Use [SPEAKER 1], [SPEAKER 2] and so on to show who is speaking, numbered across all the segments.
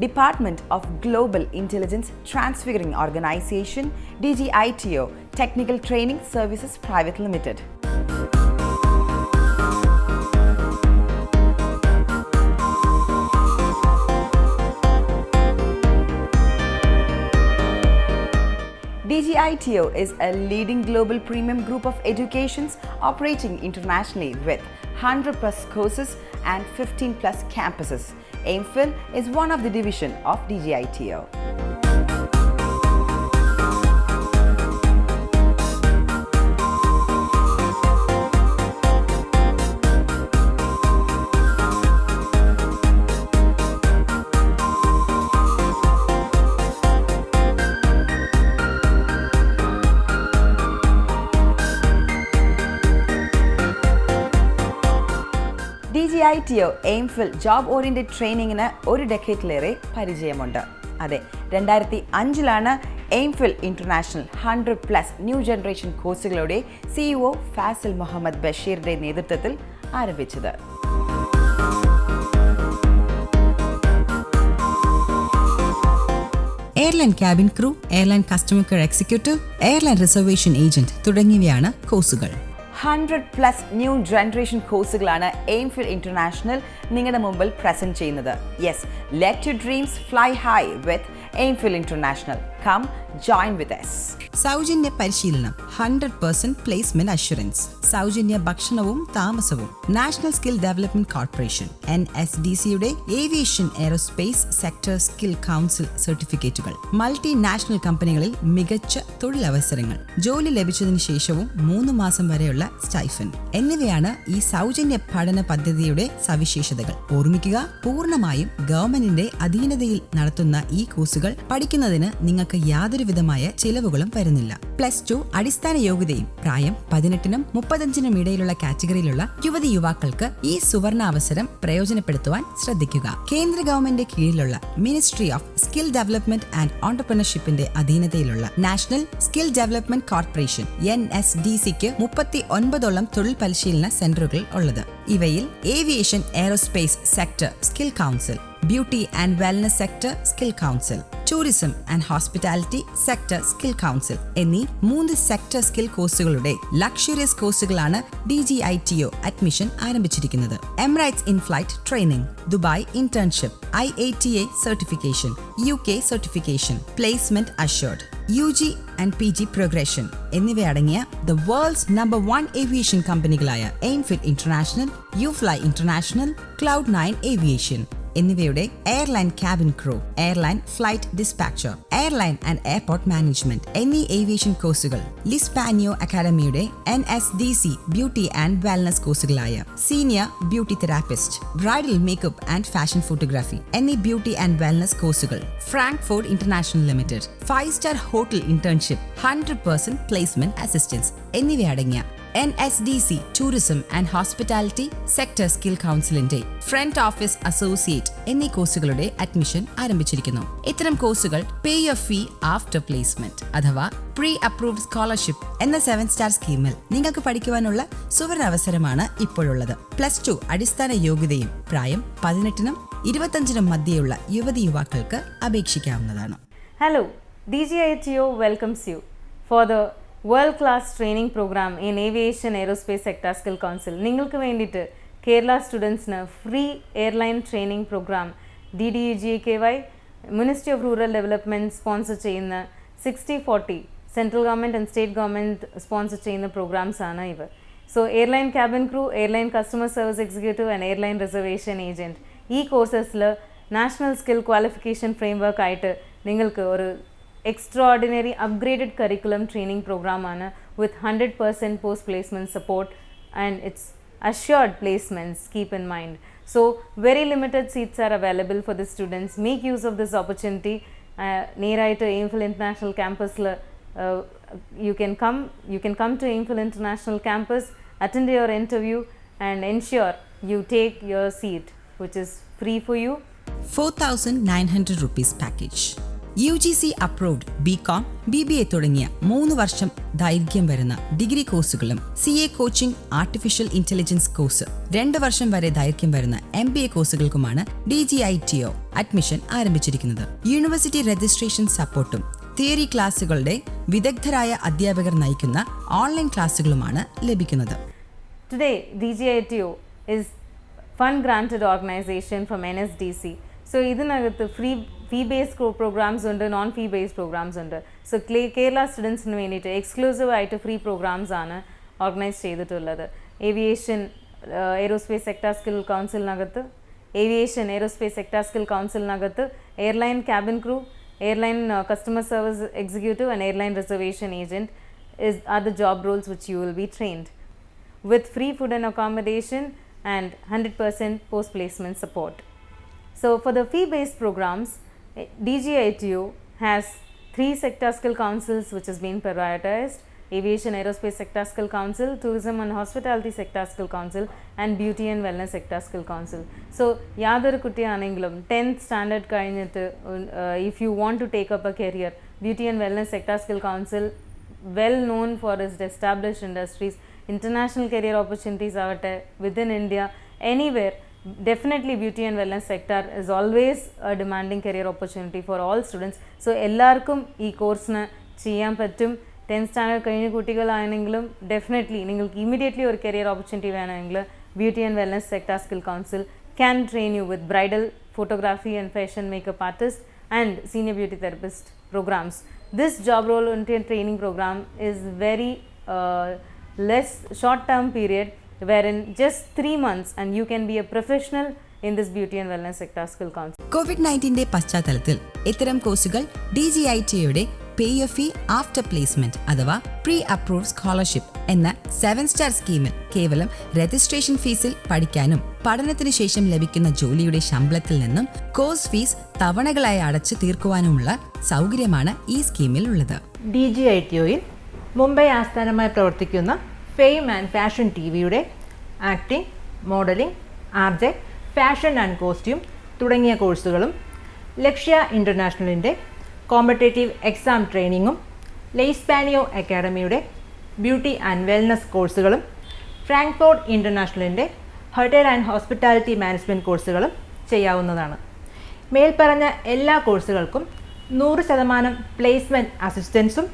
[SPEAKER 1] Department of Global Intelligence Transfiguring Organization, DGITO, Technical Training Services Private Limited. DGITO is a leading global premium group of educations operating internationally with 100+ courses and 15+ campuses. AIMFIL is one of the division of DGITO. DGITO AIMFIL job oriented ട്രെയിനിങ്ങിന് ഒരു ഡെക്കേഡിലേറെ പരിചയമുണ്ട്. അതെ, 2005 AIMFIL international 100+ new generation കോഴ്സുകളുടെ CEO Fazil Muhammad ബഷീറിന്റെ നേതൃത്വത്തിൽ ആരംഭിച്ചത്.
[SPEAKER 2] Airline cabin crew, airline customer care executive, airline reservation agent തുടങ്ങിയവയാണ് കോഴ്സുകൾ.
[SPEAKER 1] 100+ ന്യൂ ജനറേഷൻ കോഴ്സുകളാണ് AIMFIL ഇന്റർനാഷണൽ നിങ്ങളുടെ മുമ്പിൽ പ്രസന്റ് ചെയ്യുന്നത്. Yes, let your dreams fly high with AIMFIL international. Come join with us.
[SPEAKER 2] സൗജന്യ പരിശീലനം, 100% പ്ലേസ്മെന്റ് അഷ്വറൻസ്, സൗജന്യ ഭക്ഷണവും താമസവും. നാഷണൽ സ്കിൽ ഡെവലപ്മെന്റ് കോർപ്പറേഷൻ NSDCയുടെ aviation aerospace sector skill council സർട്ടിഫിക്കറ്റുകൾ, മൾട്ടിനാഷണൽ കമ്പനികളിൽ മികച്ച തൊഴിലവസരങ്ങൾ, ജോലി ലഭിച്ചതിന് ശേഷവും 3 മാസം വരെയുള്ള സ്റ്റൈഫൻ എന്നിവയാണ് ഈ സൗജന്യ പഠന പദ്ധതിയുടെ സവിശേഷതകൾ. ഓർമ്മിക്കുക, പൂർണ്ണമായും ഗവൺമെന്റിന്റെ അധീനതയിൽ നടത്തുന്ന ഈ കോഴ്സുകൾ പഠിക്കുന്നതിന് നിങ്ങൾക്ക് യാതൊരു വിധമായ ചിലവുകളും വരുന്നില്ല. +2 അടിസ്ഥാന യോഗ്യതയും പ്രായം 18-നും 35-നും ഇടയിലുള്ള കാറ്റഗറിയിലുള്ള യുവതി യുവാക്കൾക്ക് ഈ സുവർണാവസരം പ്രയോജനപ്പെടുത്തുവാൻ ശ്രദ്ധിക്കുക. കേന്ദ്ര ഗവൺമെന്റ് കീഴിലുള്ള ministry of skill development and ഓൺടർപ്രണർഷിപ്പിന്റെ അധീനതയിലുള്ള നാഷണൽ സ്കിൽ ഡെവലപ്മെന്റ് കോർപ്പറേഷൻ NSDCക്ക് 39ഓളം തൊഴിൽ പരിശീലന സെന്ററുകൾ ഉള്ളത്. ഇവയിൽ aviation aerospace sector skill council, beauty and wellness sector skill council, tourism and hospitality sector skill council എന്നീ 3 സെക്ടർ സ്കിൽ കോഴ്സുകളുടെ ലക്ഷറിയസ് കോഴ്സുകളാണ് DGITO അഡ്മിഷൻ ആരംഭിച്ചിരിക്കുന്നത്. Emirates in flight training, Dubai internship, IATA certification, UK certification, placement assured, UG and PG progression എന്നിവയടങ്ങിയ the world's number 1 aviation കമ്പനികളായ AIMFIL international, UFly international, Cloud9 aviation എന്നിവയുടെ airline cabin crew, airline flight dispatcher, airline and airport management എന്നീ aviation കോഴ്സുകൾ, ലിസ്പാനിയോ അക്കാദമിയുടെ NSDC beauty and wellness കോഴ്സുകളായ senior beauty therapist, bridal makeup and fashion photography എന്നീ beauty and wellness കോഴ്സുകൾ, Frankfort international limited 5-സ്റ്റാർ hotel internship, 100% placement assistance എന്നിവയടങ്ങിയ NSDC tourism and hospitality sector skill കൗൺസിലിന്റെ ഫ്രണ്ട് ഓഫീസ് അസോസിയേറ്റ് എന്നീ കോഴ്സുകളുടെ admission ആരംഭിച്ചിരിക്കുന്നു. ഇത്തരം കോഴ്സുകൾ pay your fee after placement അഥവാ പ്രീ അപ്രൂവ്ഡ് സ്കോളർഷിപ്പ് എന്ന 7-സ്റ്റാർ സ്കീമിൽ നിങ്ങൾക്ക് പഠിക്കുവാനുള്ള സുവർണ അവസരമാണ് ഇപ്പോഴുള്ളത്. +2 അടിസ്ഥാന യോഗ്യതയും പ്രായം 18-നും 25-നും മധ്യയുള്ള യുവതി യുവാക്കൾക്ക് അപേക്ഷിക്കാവുന്നതാണ്.
[SPEAKER 3] Hello, DGITO welcomes you for the world-class training program in Aviation Aerospace Sector Skill Council. നിങ്ങൾക്ക് വേണ്ടിയിട്ട് കേരള സ്റ്റുഡൻസിന് free airline training programme DDUGKY ministry of rural development sponsor ചെയ്യുന്ന 60-40 central government and state government sponsor ചെയ്യുന്ന programmes ആണ് ഇവ. So airline cabin crew, airline customer service executive and airline reservation agent ഈ കോഴ്സസിൽ national skill qualification framework ആയിട്ട് നിങ്ങൾക്ക് ഒരു extraordinary upgraded curriculum training program with 100% post placement support and it's assured placements, keep in mind. So very limited seats are available for the students. Make use of this opportunity. Near to AIMFIL International Campus you can come to AIMFIL International Campus, attend your interview and ensure you take your seat which is free for you.
[SPEAKER 2] 4,900 rupees package. UGC approved BCom, BBA തുടങ്ങിയ 3 വർഷം ദൈർഘ്യം വരുന്ന degree കോഴ്സുകളും CA coaching artificial intelligence course 2 വർഷം വരെ ദൈർഘ്യം വരുന്ന MBA കോഴ്സുകൾക്കുമാണ് DGITO admission ആരംഭിച്ചിരിക്കുന്നത്. യൂണിവേഴ്സിറ്റി രജിസ്ട്രേഷൻ സപ്പോർട്ടും തിയറി ക്ലാസുകളുടെ വിദഗ്ധരായ അധ്യാപകർ നയിക്കുന്ന ഓൺലൈൻ ക്ലാസുകളുമാണ് ലഭിക്കുന്നത്.
[SPEAKER 3] Today, DGITO is fund-granted organization from NSDC. So, ഇതിനകത്ത് fee-based programs ഉണ്ട്, non-fee-based programs ഉണ്ട്. So, കേരള സ്റ്റുഡൻസിന് വേണ്ടിയിട്ട് എക്സ്ക്ലൂസീവ് ആയിട്ട് ഫ്രീ പ്രോഗ്രാംസ് ആണ് ഓർഗനൈസ് ചെയ്തിട്ടുള്ളത്. ഏവിയേഷൻ എയ്റോസ്പേസ് സെക്ടർ സ്കിൽ കൗൺസിലിനകത്ത് airline cabin crew, airline customer service executive and airline reservation agent are the job roles which you will be trained with free food and accommodation and 100% post placement support. So for the fee based programs, DGITO has 3 sector skill councils which has been prioritized: Aviation Aerospace Sector Skill Council, Tourism and Hospitality Sector Skill Council and Beauty and Wellness Sector Skill Council. So യാതൊരു കുട്ടിയാണെങ്കിലും 10th standard കഴിഞ്ഞിട്ട് if you want to take up a career, Beauty and Wellness Sector Skill Council, well known for its established industries, international career opportunities ആവട്ടെ within India, anywhere, definitely beauty and wellness sector is always a demanding career opportunity for all students. So എല്ലാവർക്കും ഈ കോഴ്സിന് ചെയ്യാൻ പറ്റും. 10th standard കഴിഞ്ഞ കുട്ടികളാണെങ്കിലും definitely നിങ്ങൾക്ക് immediately ഒരു കരിയർ ഓപ്പർച്യൂണിറ്റി വേണമെങ്കിൽ beauty and wellness sector skill council can train you with bridal photography and fashion makeup artist and senior beauty therapist programmes. This job role oriented training programme is very less short-term period wherein just 3 months and you can be a professional in this beauty and wellness sector skill council.
[SPEAKER 2] COVID-19 പശ്ചാത്തലത്തിൽ ഇത്തരം കോഴ്സുകൾ DGITOയുടെ pay of fee after placement അഥവാ pre approved scholarship എന്ന 7-സ്റ്റാർ സ്കീമിൽ കേവലം registration ഫീസിൽ പഠിക്കാനും പഠനത്തിന് ശേഷം ലഭിക്കുന്ന ജോലിയുടെ ശമ്പളത്തിൽ നിന്നും കോഴ്സ് ഫീസ് തവണകളായി അടച്ചു തീർക്കുവാനുമുള്ള സൗകര്യമാണ് ഈ സ്കീമിൽ ഉള്ളത്.
[SPEAKER 4] DGITOയിൽ മുംബൈ ആസ്ഥാനമായി പ്രവർത്തിക്കുന്ന ഫെയിം ആൻഡ് ഫാഷൻ TVയുടെ acting, modelling, RJ, fashion and costume തുടങ്ങിയ കോഴ്സുകളും, ലക്ഷ്യ ഇൻ്റർനാഷണലിൻ്റെ കോമ്പറ്റേറ്റീവ് എക്സാം ട്രെയിനിങ്ങും, ലെയ്സ്പാനിയോ അക്കാഡമിയുടെ ബ്യൂട്ടി ആൻഡ് വെൽനസ് കോഴ്സുകളും, ഫ്രാങ്ക്ഫോർട്ട് ഇൻ്റർനാഷണലിൻ്റെ ഹോട്ടൽ ആൻഡ് ഹോസ്പിറ്റാലിറ്റി മാനേജ്മെൻറ്റ് കോഴ്സുകളും ചെയ്യാവുന്നതാണ്. മേൽപ്പറഞ്ഞ എല്ലാ കോഴ്സുകൾക്കും 100% പ്ലേസ്മെൻറ്റ് അസിസ്റ്റൻസും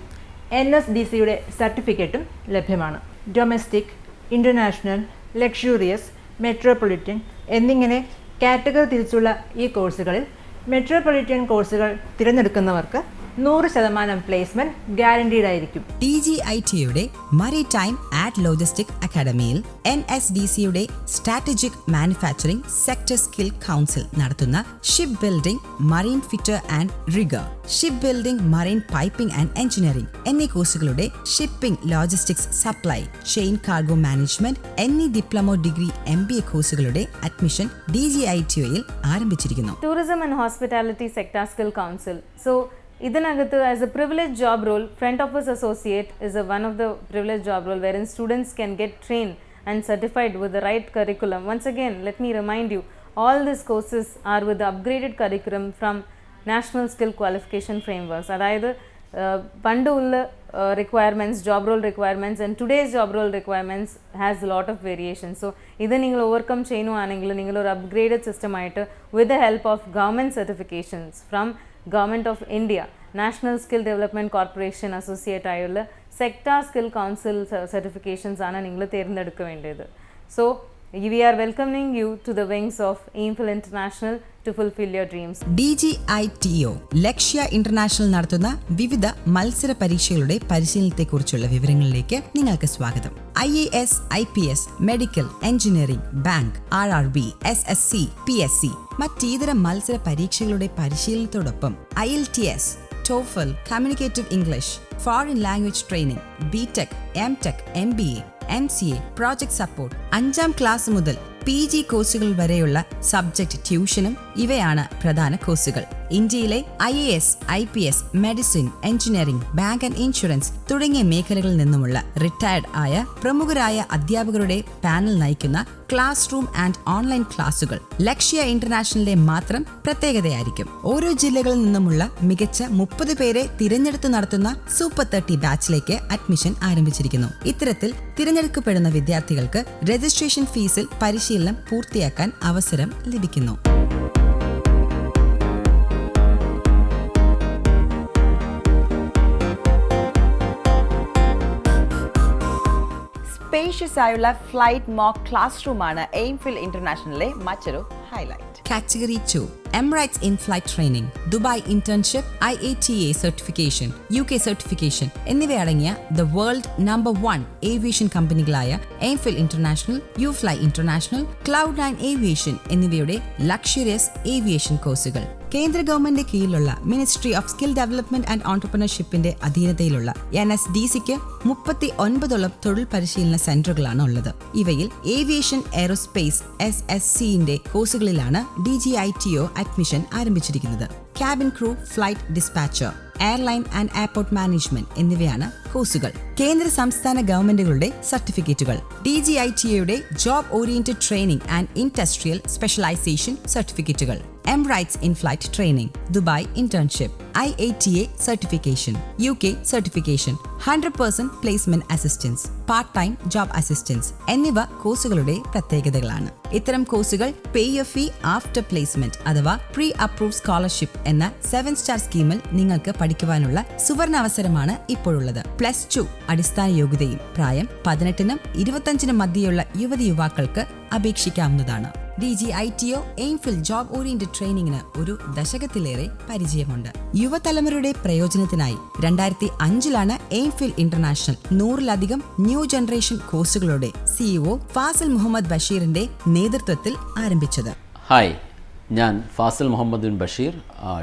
[SPEAKER 4] NSDCയുടെ സർട്ടിഫിക്കറ്റും ലഭ്യമാണ്. ഡൊമസ്റ്റിക്, ഇൻ്റർനാഷണൽ, ലക്ഷൂറിയസ്, മെട്രോപൊളിറ്റൻ എന്നിങ്ങനെ കാറ്റഗറി തിരിച്ചുള്ള ഈ കോഴ്സുകളിൽ മെട്രോപൊളിറ്റൻ കോഴ്സുകൾ തിരഞ്ഞെടുക്കുന്നവർക്ക് 100% പ്ലേസ്മെന്റ് ഗ്യാരണ്ടീഡ് ആയിരിക്കും.
[SPEAKER 2] DGITOയുടെ മരിടൈം ആൻഡ് ലോജിസ്റ്റിക് അക്കാഡമിയിൽ NSDCയുടെ strategic manufacturing sector skill council നടത്തുന്ന ship building, marine fitter and rigger, ship building, marine piping and engineering എന്നീ കോഴ്സുകളുടെ shipping, logistics, supply chain, cargo management എന്നീ ഡിപ്ലോമ ഡിഗ്രി MBA കോഴ്സുകളുടെ അഡ്മിഷൻ DGITOയിൽ ആരംഭിച്ചിരിക്കുന്നു.
[SPEAKER 3] Tourism and Hospitality Sector Skill Council. So ഇതിനകത്ത് as a privileged job role, front office associate is one of the privileged job role wherein students can get trained and certified with the right curriculum. Once again, let me remind you, all these courses are with the upgraded curriculum from National Skill Qualification Frameworks. അതായത് പണ്ട് ഉള്ള requirements, job role requirements and today's job role requirements has a lot of variation. So ഇത് നിങ്ങൾ overcome ചെയ്യുവാണെങ്കിൽ നിങ്ങൾ ഒരു upgraded system ആയിട്ട് with the help of government certifications from Government of India, National Skill Development Corporation associate ആയുള്ള sector skill council certifications ആണ് നിങ്ങൾ തിരഞ്ഞെടുക്കേണ്ടത്. So we are welcoming you to the wings of AIMFIL International to fulfill your dreams.
[SPEAKER 2] DGITO Lakshya international നടത്തുന്ന വിവിധ മത്സര പരീക്ഷകളുടെ പരിശീലനത്തെക്കുറിച്ചുള്ള വിവരങ്ങളിലേക്ക് നിങ്ങൾക്ക് സ്വാഗതം. IAS, IPS, medical, engineering, bank, RRB, SSC, PSC മറ്റേതര മത്സര പരീക്ഷകളുടെ പരിശീലനത്തോടൊപ്പം IELTS, TOEFL, communicative English, foreign language training, BTech, MTech, MBA, MCA, project support, 5ാം class മുതൽ PG കോഴ്സുകൾ വരെയുള്ള സബ്ജക്ട് ട്യൂഷനും ഇവയാണ് പ്രധാന കോഴ്സുകൾ. ഇന്ത്യയിലെ IAS, IPS, medicine, engineering, bank and insurance തുടങ്ങിയ മേഖലകളിൽ നിന്നുമുള്ള റിട്ടയർഡ് ആയ പ്രമുഖരായ അധ്യാപകരുടെ പാനൽ നയിക്കുന്ന ക്ലാസ് റൂം ആൻഡ് ഓൺലൈൻ ക്ലാസുകൾ ലക്ഷ്യ ഇന്റർനാഷണലിലെ മാത്രം പ്രത്യേകതയായിരിക്കും. ഓരോ ജില്ലകളിൽ നിന്നുമുള്ള മികച്ച 30 പേരെ തിരഞ്ഞെടുത്ത് നടത്തുന്ന സൂപ്പർ 30 ബാച്ചിലേക്ക് അഡ്മിഷൻ ആരംഭിച്ചിരിക്കുന്നു. ഇത്തരത്തിൽ തിരഞ്ഞെടുക്കപ്പെടുന്ന വിദ്യാർത്ഥികൾക്ക് രജിസ്ട്രേഷൻ ഫീസിൽ പരിശീലനം പൂർത്തിയാക്കാൻ അവസരം ലഭിക്കുന്നു.
[SPEAKER 1] സ്പേഷ്യസ് ആയുള്ള ഫ്ലൈറ്റ് മോക്ക് ക്ലാസ് റൂമാണ് എയിംഫിൽ ഇന്റർനാഷണലിലെ മറ്റൊരു highlight.
[SPEAKER 2] Category 2 Emirates in-flight training, Dubai internship, IATA certification, UK certification എന്നിവയടങ്ങിയ ദ വേൾഡ് നമ്പർ 1 ഏവിയേഷൻ കമ്പനികളായ AIMFIL international, UFly international, Cloud9 aviation എന്നിവയുടെ ലക്ഷറിയസ് ഏവിയേഷൻ കോഴ്സുകൾ. കേന്ദ്ര ഗവൺമെന്റ് കീഴിലുള്ള ministry of skill development and ഓൺടർപ്രണർഷിപ്പിന്റെ അധീനതയിലുള്ള NSDCക്ക് 39 തൊഴിൽ പരിശീലന സെന്ററുകളാണ് ഉള്ളത്. ഇവയിൽ ഏവിയേഷൻ എയറോസ്പേസ് SSCന്റെ കോഴ്സുകളിലാണ് DGITO അഡ്മിഷൻ ആരംഭിച്ചിരിക്കുന്നത്. Cabin crew, flight dispatcher, airline and airport management എന്നിവയാണ് കോഴ്സുകൾ. കേന്ദ്ര സംസ്ഥാന ഗവൺമെന്റുകളുടെ സർട്ടിഫിക്കറ്റുകൾ, DGITOയുടെ job oriented training and industrial specialisation സർട്ടിഫിക്കറ്റുകൾ, Emirates in-flight training, Dubai internship, IATA certification, UK certification, 100% placement assistance, part-time job assistance എന്നിവ കോഴ്സുകളുടെ പ്രത്യേകതകളാണ്. ഇത്തരം കോഴ്സുകൾ pay your fee after placement അഥവാ പ്രീ അപ്രൂവ് സ്കോളർഷിപ്പ് എന്ന 7-സ്റ്റാർ സ്കീമിൽ നിങ്ങൾക്ക് പഠിക്കുവാനുള്ള സുവർണ അവസരമാണ് ഇപ്പോഴുള്ളത്. +2 അടിസ്ഥാന യോഗ്യതയും പ്രായം 18-നും 25-നും മധ്യയുള്ള യുവതി യുവാക്കൾക്ക് അപേക്ഷിക്കാവുന്നതാണ്. DGITO എയിംഫിൽ ജോബ് ഓറിയന്റഡ് ട്രെയിനിങ്ങിന് ഒരു ദശകത്തിലേറെ പരിചയമുണ്ട്. യുവതലമുറയുടെ പ്രയോജനത്തിനായി 2005 എയിംഫിൽ ഇന്റർനാഷണൽ 100-ലധികം ന്യൂ ജനറേഷൻ കോഴ്സുകളുടെ CEO ഫാസിൽ മുഹമ്മദ് ബഷീറിന്റെ നേതൃത്വത്തിൽ ആരംഭിച്ചത്.
[SPEAKER 5] ഹായ്, ഞാൻ ഫാസിൽ മുഹമ്മദ് ബിൻ ബഷീർ,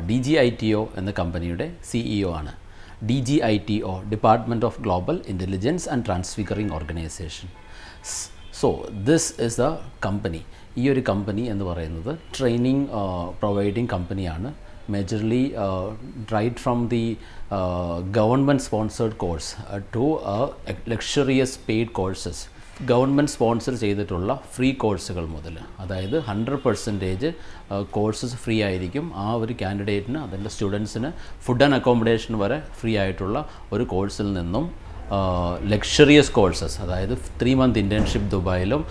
[SPEAKER 5] DGITO എന്ന കമ്പനിയുടെ CEO ആണ്. DGITO department of global intelligence and transfiguring organisation. So this is the company. ഈ ഒരു കമ്പനി എന്ന് പറയുന്നത് ട്രെയിനിങ് പ്രൊവൈഡിങ് കമ്പനിയാണ്. Majorly right from the government sponsored course to luxurious paid courses. Government sponsor ചെയ്തിട്ടുള്ള ഫ്രീ കോഴ്സുകൾ മുതൽ, അതായത് 100% കോഴ്സസ് ഫ്രീ ആയിരിക്കും. ആ ഒരു കാൻഡിഡേറ്റിന്, അതിൻ്റെ സ്റ്റുഡൻസിന് ഫുഡ് ആൻഡ് അക്കോമഡേഷൻ വരെ ഫ്രീ ആയിട്ടുള്ള ഒരു കോഴ്സിൽ നിന്നും ലക്ഷറിയസ് കോഴ്സസ്, അതായത് 3 മന്ത് ഇൻറ്റേൺഷിപ്പ് ദുബായിലും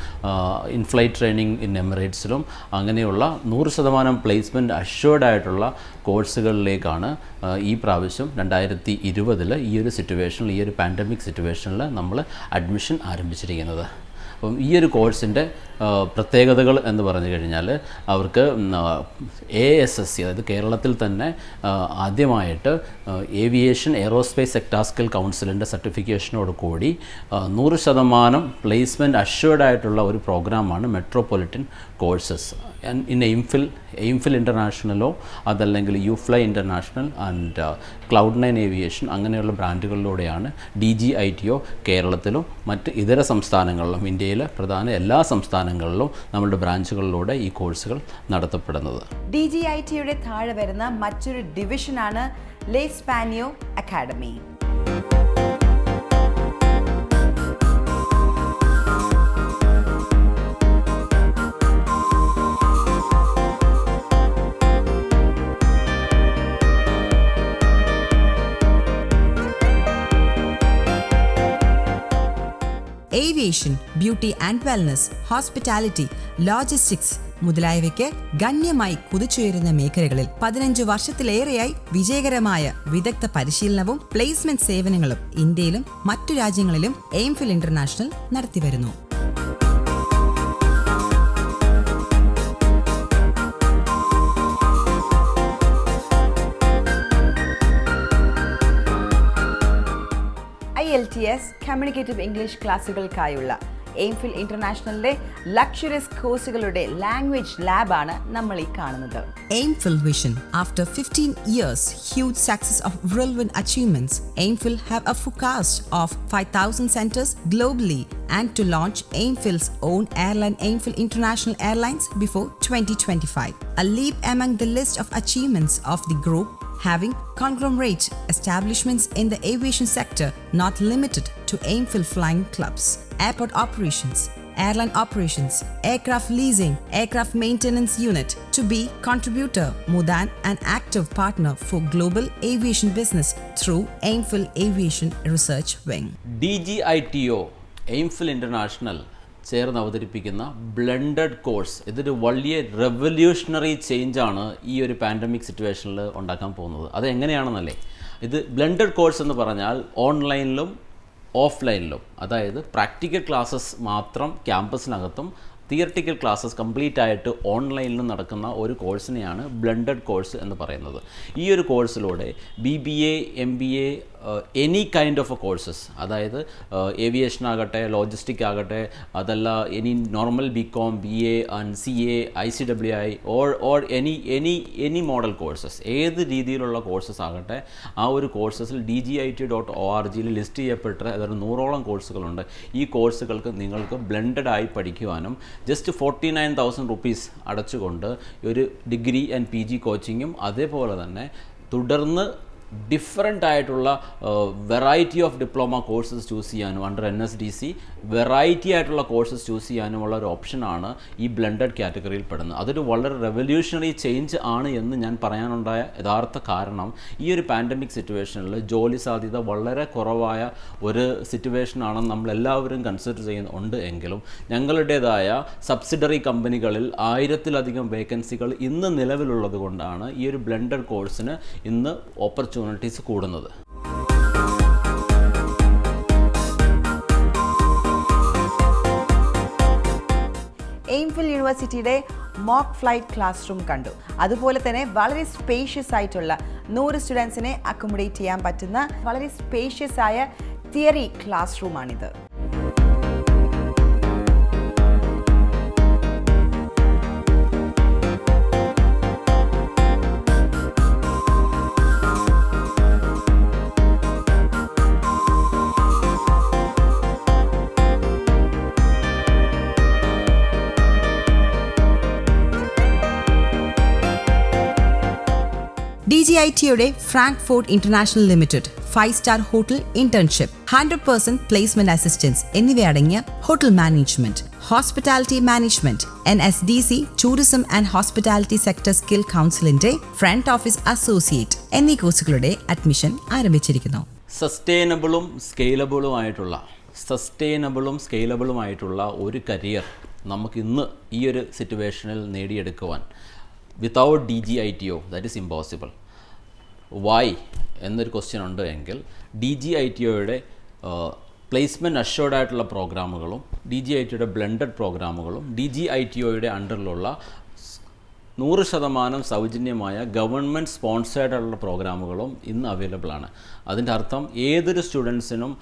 [SPEAKER 5] ഇൻഫ്ലൈറ്റ് ട്രെയിനിങ് ഇൻ എമിറേറ്റ്സിലും അങ്ങനെയുള്ള 100% പ്ലേസ്മെൻറ്റ് അഷ്വേർഡ് ആയിട്ടുള്ള കോഴ്സുകളിലേക്കാണ് ഈ പ്രാവശ്യം 2020 ഈ ഒരു സിറ്റുവേഷനിൽ, ഈ ഒരു പാൻഡമിക് സിറ്റുവേഷനിൽ നമ്മൾ അഡ്മിഷൻ ആരംഭിച്ചിരിക്കുന്നത്. അപ്പം ഈ ഒരു കോഴ്സിൻ്റെ പ്രത്യേകതകൾ എന്ന് പറഞ്ഞു കഴിഞ്ഞാൽ, അവർക്ക് ASSC, അതായത് കേരളത്തിൽ തന്നെ ആദ്യമായിട്ട് ഏവിയേഷൻ എയറോസ്പേസ് സെക്ടർ സ്കിൽ കൗൺസിലിൻ്റെ സർട്ടിഫിക്കേഷനോട് കൂടി 100% പ്ലേസ്മെൻറ്റ് അഷ്വേർഡ് ആയിട്ടുള്ള ഒരു പ്രോഗ്രാമാണ് മെട്രോപൊളിറ്റൻ കോഴ്സസ് ഇൻ എയിംഫിൽ ഇൻ്റർനാഷണലോ അതല്ലെങ്കിൽ യുഫ്ലൈ ഇൻ്റർനാഷണൽ ആൻഡ് Cloud9 ഏവിയേഷൻ അങ്ങനെയുള്ള ബ്രാൻഡുകളിലൂടെയാണ് DGITO കേരളത്തിലും മറ്റ് ഇതര സംസ്ഥാനങ്ങളിലും, ഇന്ത്യയിലെ പ്രധാന എല്ലാ സംസ്ഥാനങ്ങളിലും നമ്മളുടെ ബ്രാഞ്ചുകളിലൂടെ ഈ കോഴ്സുകൾ നടത്തപ്പെടുന്നത്.
[SPEAKER 1] DGITOയുടെ താഴെ വരുന്ന മറ്റൊരു ഡിവിഷനാണ് ലെസ്പാനിയോ അക്കാഡമി.
[SPEAKER 2] Aviation, beauty and wellness, hospitality, logistics മുതലായവയ്ക്ക് ഗണ്യമായി കുതിച്ചുയരുന്ന മേഖലകളിൽ 15 വർഷത്തിലേറെയായി വിജയകരമായ വിദഗ്ധ പരിശീലനവും പ്ലേസ്മെന്റ് സേവനങ്ങളും ഇന്ത്യയിലും മറ്റു രാജ്യങ്ങളിലും എയിംഫിൽ ഇന്റർനാഷണൽ നടത്തിവരുന്നു.
[SPEAKER 1] IELTS കമ്മ്യൂണിക്കേറ്റീവ് ഇംഗ്ലീഷ് ക്ലാസുകൾക്കായുള്ള എയിംഫിൽ ഇന്റർനാഷണലിലെ ലക്ഷറിയസ് കോഴ്സുകളുടെ ലാംഗ്വേജ് ലാബാണ് നമ്മൾ ഈ കാണുന്നത്.
[SPEAKER 2] Aimfil Vision. After 15 years, huge success of relevant achievements, Aimfil have a forecast of 5,000 centers globally and to launch Aimfil's own airline, Aimfil International Airlines, before 2025. A leap among the list of achievements of the group, having conglomerate establishments in the aviation sector, not limited to Aimfil flying clubs, airport operations, airline operations, aircraft leasing, aircraft maintenance unit to be contributor more than an active partner for global aviation business through AIMFIL Aviation Research Wing.
[SPEAKER 5] DGITO AIMFIL International ചേർന്ന് അവതരിപ്പിക്കുന്ന blended course ഇതൊരു വലിയ revolutionary ചേഞ്ചാണ് ഈ ഒരു pandemic സിറ്റുവേഷനിൽ ഉണ്ടാക്കാൻ പോകുന്നത്. അത് എങ്ങനെയാണെന്നല്ലേ, ഇത് ബ്ലെൻഡഡ് കോഴ്സ് എന്ന് പറഞ്ഞാൽ ഓൺലൈനിലും ഓഫ്ലൈനിലും, അതായത് പ്രാക്ടിക്കൽ ക്ലാസ്സസ് മാത്രം ക്യാമ്പസിനകത്തും തിയറട്ടിക്കൽ ക്ലാസ്സസ് കംപ്ലീറ്റ് ആയിട്ട് ഓൺലൈനിലും നടക്കുന്ന ഒരു കോഴ്സിനെയാണ് ബ്ലെൻഡഡ് കോഴ്സ് എന്ന് പറയുന്നത്. ഈ ഒരു കോഴ്സിലൂടെ BBA, MBA, any kind of A courses, അതായത് ഏവിയേഷൻ ആകട്ടെ, ലോജിസ്റ്റിക് ആകട്ടെ, അതല്ല any normal BCom, BA and CA, ICWI or any model courses, ഏത് രീതിയിലുള്ള കോഴ്സസ് ആകട്ടെ, ആ ഒരു കോഴ്സസിൽ DGITO.org ലിസ്റ്റ് ചെയ്യപ്പെട്ട അതൊരു 100ഓളം കോഴ്സുകളുണ്ട്. ഈ കോഴ്സുകൾക്ക് നിങ്ങൾക്ക് ബ്ലെൻഡഡ് ആയി പഠിക്കുവാനും ജസ്റ്റ് 49,000 റുപ്പീസ് അടച്ചുകൊണ്ട് ഒരു ഡിഗ്രി ആൻഡ് PG കോച്ചിങ്ങും അതേപോലെ തന്നെ തുടർന്ന് ഡിഫറെൻ്റ് ആയിട്ടുള്ള variety of diploma courses choose ചെയ്യാനും അണ്ടർ NSDC വെറൈറ്റി ആയിട്ടുള്ള കോഴ്സസ് ചൂസ് ചെയ്യാനുമുള്ള ഒരു ഓപ്ഷനാണ് ഈ ബ്ലെൻഡഡ് കാറ്റഗറിയിൽ പെടുന്നത്. അതൊരു വളരെ റെവല്യൂഷണറി ചേഞ്ച് ആണ് എന്ന് ഞാൻ പറയാനുണ്ടായ യഥാർത്ഥ കാരണം, ഈ ഒരു പാൻഡമിക് സിറ്റുവേഷനിൽ ജോലി സാധ്യത വളരെ കുറവായ ഒരു സിറ്റുവേഷനാണെന്ന് നമ്മളെല്ലാവരും കൺസിഡർ ചെയ്യുന്നുണ്ട് എങ്കിലും ഞങ്ങളുടേതായ സബ്സിഡറി കമ്പനികളിൽ 1000-ലധികം വേക്കൻസികൾ ഇന്ന് നിലവിലുള്ളത് കൊണ്ടാണ് ഈ ഒരു ബ്ലെൻഡഡ് കോഴ്സിന് ഇന്ന് ഓപ്പർച്യൂണിറ്റീസ് കൂടുന്നത്.
[SPEAKER 1] എയിംഫിൽ യൂണിവേഴ്സിറ്റിയുടെ മോക്ക് ഫ്ലൈറ്റ് ക്ലാസ് റൂം കണ്ടു. അതുപോലെ തന്നെ വളരെ സ്പേഷ്യസ് ആയിട്ടുള്ള 100 സ്റ്റുഡൻസിനെ അക്കോമഡേറ്റ് ചെയ്യാൻ പറ്റുന്ന വളരെ സ്പേഷ്യസ് ആയ തിയറി ക്ലാസ് റൂമാണിത്.
[SPEAKER 2] DGITയുടെ ഫ്രാങ്ക്ഫോർട്ട് ഇന്റർനാഷണൽ ലിമിറ്റഡ് 5-സ്റ്റാർ ഹോട്ടൽ ഇന്റേൺഷിപ്പ്, 100% പ്ലേസ്മെന്റ് അസിസ്റ്റൻസ് എന്നിവയടങ്ങിയ hotel management, hospitality management, NSDC tourism and hospitality sector skill കൗൺസിലിന്റെ ഫ്രണ്ട് ഓഫീസ് അസോസിയേറ്റ് എന്നീ കോഴ്സുകളുടെ അഡ്മിഷൻ ആരംഭിച്ചിരിക്കുന്നു.
[SPEAKER 5] സസ്റ്റൈനബിളും സ്കെയിലബിളുമായിട്ടുള്ള ഒരു കരിയർ നമുക്കിന്ന് ഈ ഒരു സിറ്റുവേഷനിൽ നേടിയെടുക്കുവാൻ without DGITO that is impossible. Why എന്നൊരു ക്വസ്റ്റ്യൻ ഉണ്ട് എങ്കിൽ DGITOയുടെ പ്ലേസ്മെൻറ്റ് അഷ്യോർഡ് ആയിട്ടുള്ള പ്രോഗ്രാമുകളും DGITOയുടെ ബ്ലെൻഡഡ് പ്രോഗ്രാമുകളും DGITOയുടെ അണ്ടറിലുള്ള 100% സൗജന്യമായ ഗവൺമെൻറ് സ്പോൺസേർഡുള്ള പ്രോഗ്രാമുകളും ഇന്ന് അവൈലബിൾ ആണ്. അതിൻ്റെ അർത്ഥം ഏതൊരു സ്റ്റുഡൻസിനും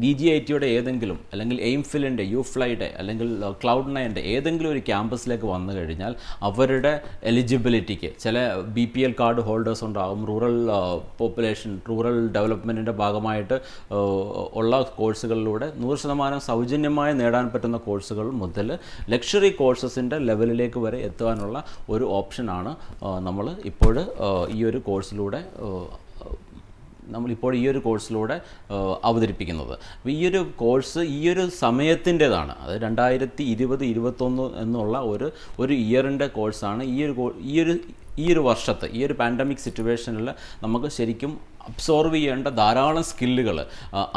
[SPEAKER 5] DGITOയുടെ ഏതെങ്കിലും അല്ലെങ്കിൽ എയിംഫിലിൻ്റെ, യുഫ്ലൈയുടെ അല്ലെങ്കിൽ Cloud9ൻ്റെ ഏതെങ്കിലും ഒരു ക്യാമ്പസിലേക്ക് വന്നു കഴിഞ്ഞാൽ അവരുടെ എലിജിബിലിറ്റിക്ക് ചില BPL കാർഡ് ഹോൾഡേഴ്സ് ഉണ്ടാകും, റൂറൽ ഡെവലപ്മെൻറ്റിൻ്റെ ഭാഗമായിട്ട് ഉള്ള കോഴ്സുകളിലൂടെ 100% സൗജന്യമായി നേടാൻ പറ്റുന്ന കോഴ്സുകൾ മുതൽ ലക്ഷറി കോഴ്സസിൻ്റെ ലെവലിലേക്ക് വരെ എത്തുവാനുള്ള ഒരു ഓപ്ഷനാണ് നമ്മൾ ഇപ്പോൾ ഈ ഒരു കോഴ്സിലൂടെ അവതരിപ്പിക്കുന്നത്. അപ്പോൾ ഈ ഒരു കോഴ്സ് ഈ ഒരു സമയത്തിൻ്റേതാണ്. അത് 2020-21 എന്നുള്ള ഒരു ഇയറിൻ്റെ കോഴ്സാണ്. ഈ ഒരു വർഷത്തെ ഈ ഒരു പാൻഡമിക് സിറ്റുവേഷനിൽ നമുക്ക് ശരിക്കും അബ്സോർവ് ചെയ്യേണ്ട ധാരാളം സ്കില്ലുകൾ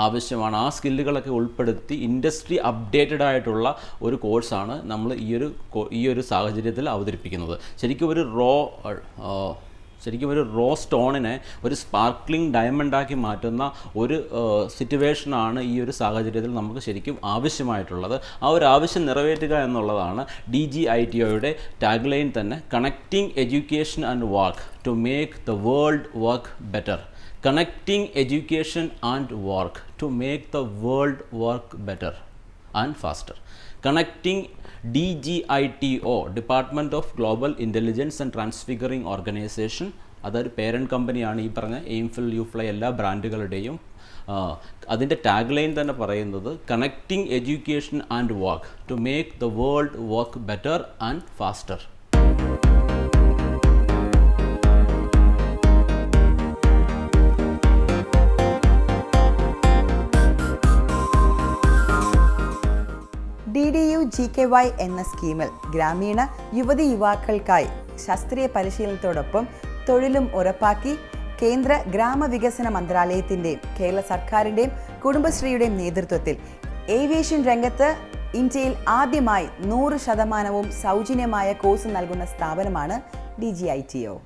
[SPEAKER 5] ആവശ്യമാണ്. ആ സ്കില്ലുകളൊക്കെ ഉൾപ്പെടുത്തി ഇൻഡസ്ട്രി അപ്ഡേറ്റഡ് ആയിട്ടുള്ള ഒരു കോഴ്സാണ് നമ്മൾ ഈ ഒരു സാഹചര്യത്തിൽ അവതരിപ്പിക്കുന്നത്. ശരിക്കും ഒരു റോ സ്റ്റോണിനെ ഒരു സ്പാർക്ലിംഗ് ഡയമണ്ടാക്കി മാറ്റുന്ന ഒരു സിറ്റുവേഷനാണ് ഈ ഒരു സാഹചര്യത്തിൽ നമുക്ക് ശരിക്കും ആവശ്യമായിട്ടുള്ളത്. ആ ഒരു ആവശ്യം നിറവേറ്റുക എന്നുള്ളതാണ് DGITOയുടെ ടാഗ് ലൈൻ തന്നെ, connecting education and work to make the world work better. Connecting education and work to make the world work better and faster. Connecting DGITO, Department of Global Intelligence and Transfiguring Organization, അതൊരു parent കമ്പനിയാണ് ഈ പറഞ്ഞ എയിംഫിൽ, യുഫ്ലൈ എല്ലാ ബ്രാൻഡുകളുടെയും. അതിൻ്റെ tag line തന്നെ പറയുന്നത് connecting education and work to make the world work better and faster.
[SPEAKER 1] DDU GKY എന്ന സ്കീമിൽ ഗ്രാമീണ യുവതി യുവാക്കൾക്കായി ശാസ്ത്രീയ പരിശീലനത്തോടൊപ്പം തൊഴിലും ഉറപ്പാക്കി കേന്ദ്ര ഗ്രാമവികസന മന്ത്രാലയത്തിൻ്റെയും കേരള സർക്കാരിൻ്റെയും കുടുംബശ്രീയുടെയും നേതൃത്വത്തിൽ ഏവിയേഷൻ രംഗത്ത് ഇന്ത്യയിൽ ആദ്യമായി 100% സൗജന്യമായ കോഴ്സ് നൽകുന്ന സ്ഥാപനമാണ് DGITO.